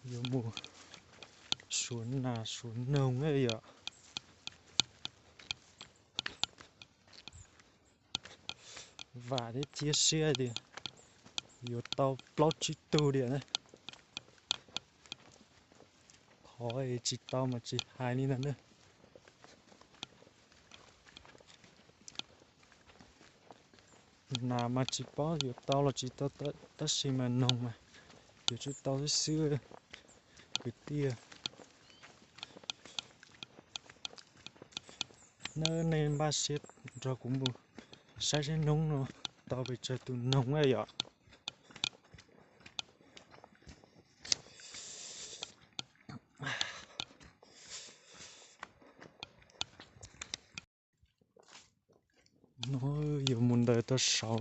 Vô mùa xuống là xuống nông ấy ạ. Và để chia sẻ đi vô tàu plot chỉ tu đi này. Thôi chỉ tao mà chỉ hai đi nữa. Nào mà chỉ có vô tao là chỉ tao tất xí mà nông mà. Vô chỉ tao sẽ xưa cái tia. Nơi nên ba xếp rồi cũng bù. Sai sẽ nông rồi. Tao bị chơi tụi nông ấy ạ. Nó giờ muốn đời tao sợ.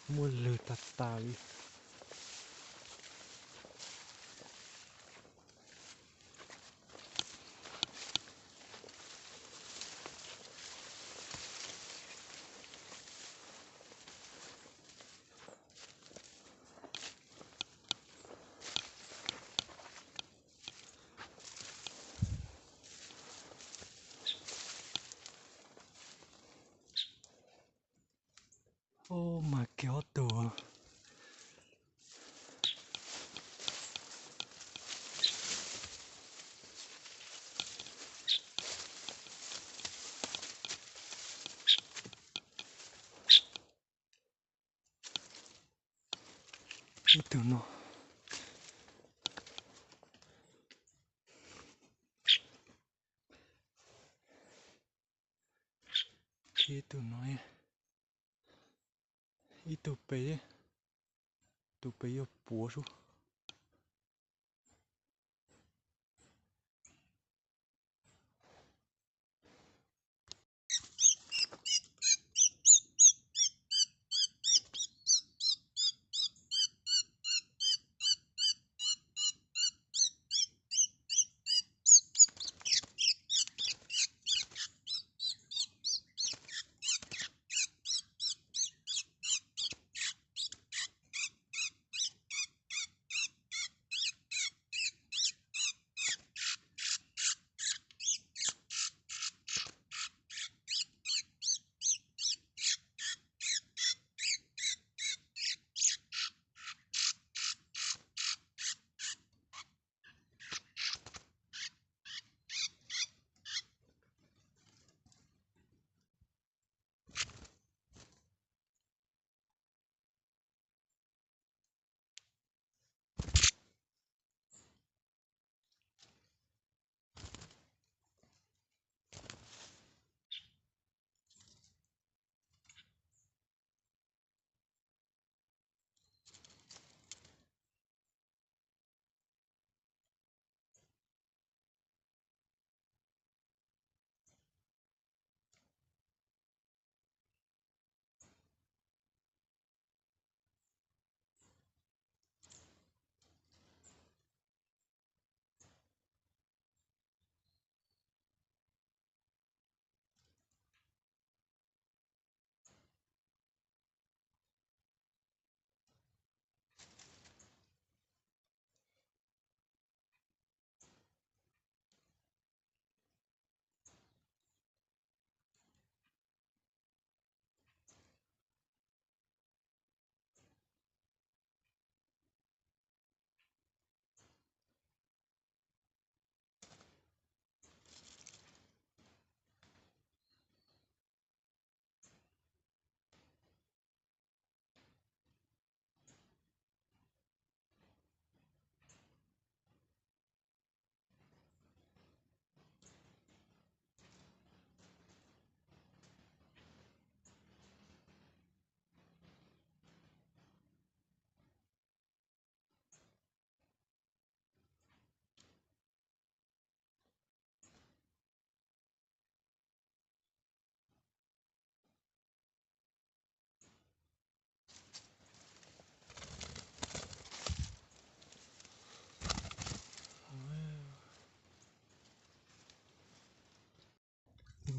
Mua lừa tạt tao đi. Oh my god, đồ. Itu no. Itu no ya. Itu pe. Tu pe yo puosu.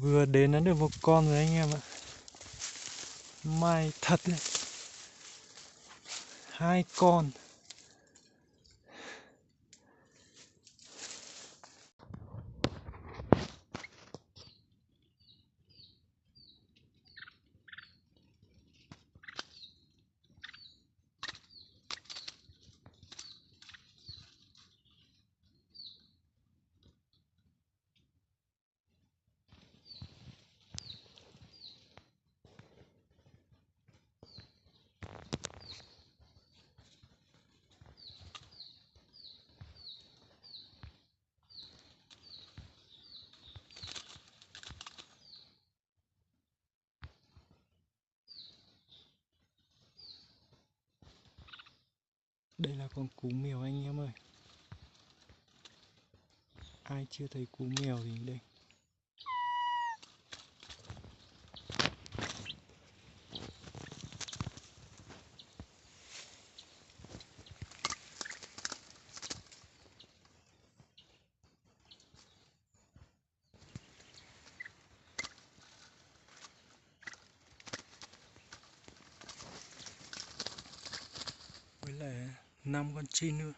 Vừa đến đã được một con rồi anh em ạ. May thật đấy. 2 con. Đây là con cú mèo anh em ơi. Ai chưa thấy cú mèo thì đây. Với lại 5 con chim nữa.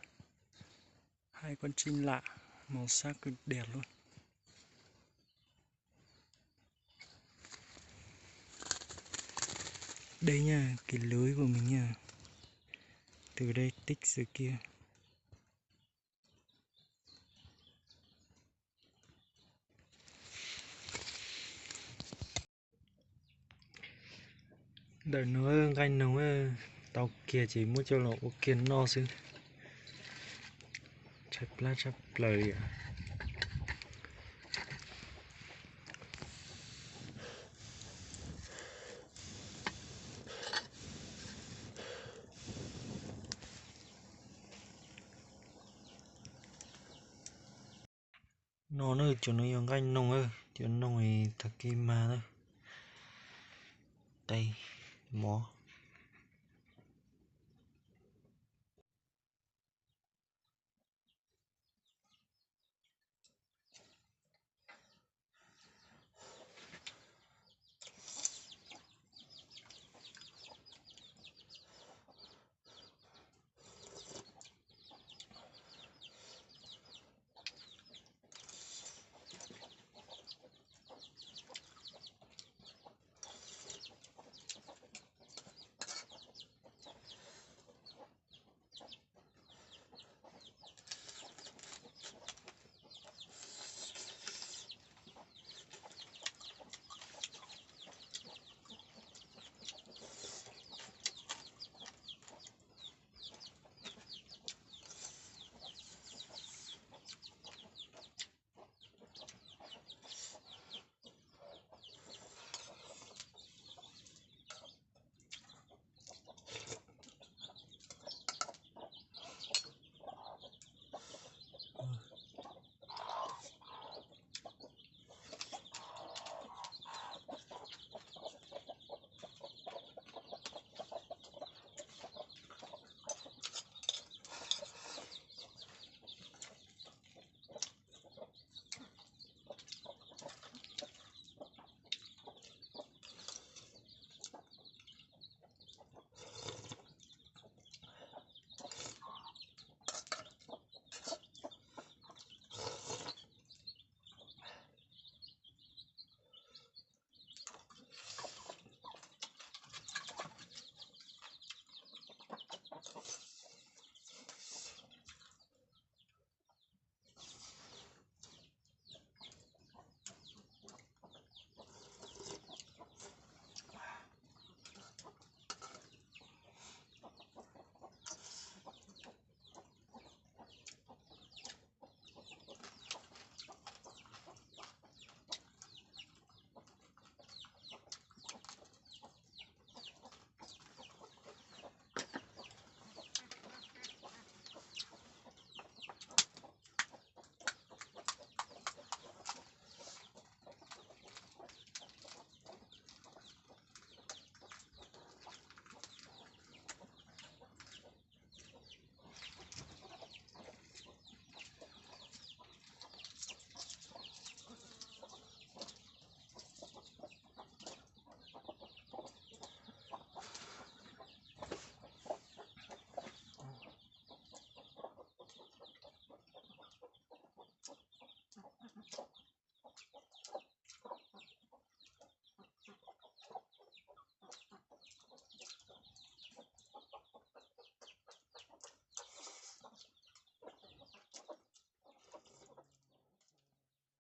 2 con chim lạ, màu sắc cực đẹp luôn. Đây nha, cái lưới của mình nha. Từ đây tích dưới kia. Đợi nó ganh nó tàu kia chỉ muốn cho nó kiến no xứ. Chắp lời à. Nó nữa cho nó yêu ganh nông ơi, cho nông thì thật kim mà thôi. Đây, mỏ.